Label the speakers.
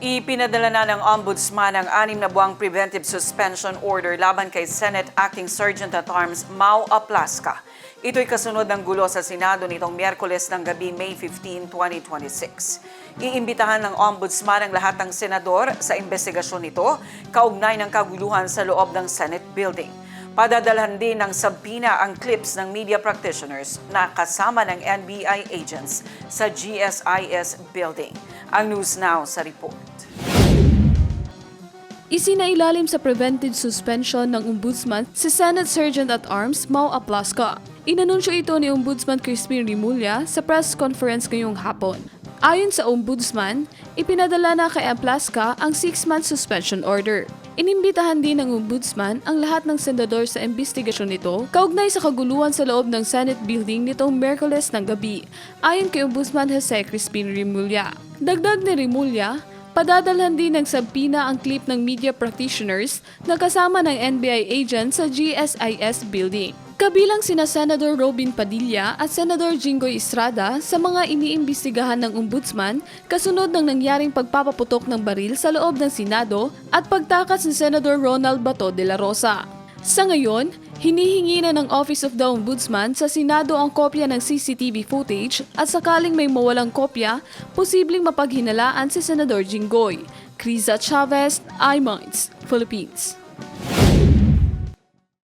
Speaker 1: Ipinadala na ng Ombudsman ang 6 na buwang preventive suspension order laban kay Senate Acting Sergeant at Arms Mau Aplasca. Ito'y kasunod ng gulo sa Senado nitong Miyerkules ng gabi, May 15, 2026. Iimbitahan ng Ombudsman ang lahat ng senador sa investigasyon nito kaugnay ng kaguluhan sa loob ng Senate Building. Padadalhan din ng sabina ang clips ng media practitioners na kasama ng NBI agents sa GSIS Building. Ang News Now sa report.
Speaker 2: Isinailalim sa preventive suspension ng Ombudsman si Senate Sergeant at Arms Mau Aplasca. Inanunsyo ito ni Ombudsman Crispin Remulla sa press conference ngayong hapon. Ayon sa Ombudsman, ipinadala na kay Aplasca ang 6-month suspension order. Inimbitahan din ng Ombudsman ang lahat ng senador sa investigasyon nito kaugnay sa kaguluhan sa loob ng Senate Building nitong Miyerkules ng gabi, ayon kay Ombudsman Jose Crispin Remulla. Dagdag ni Remulla, padadalhan din ng sabina ang clip ng media practitioners na kasama ng NBI agent sa GSIS Building. Kabilang sina Senador Robin Padilla at Senador Jinggoy Estrada sa mga iniimbestigahan ng Ombudsman kasunod ng nangyaring pagpapaputok ng baril sa loob ng Senado at pagtakas ni Senador Ronald Bato de la Rosa. Sa ngayon, hinihingi na ng Office of the Ombudsman sa Senado ang kopya ng CCTV footage at sakaling may mawalang kopya, posibleng mapaghinalaan si Senador Jinggoy. Criza Chavez, iMinds, Philippines.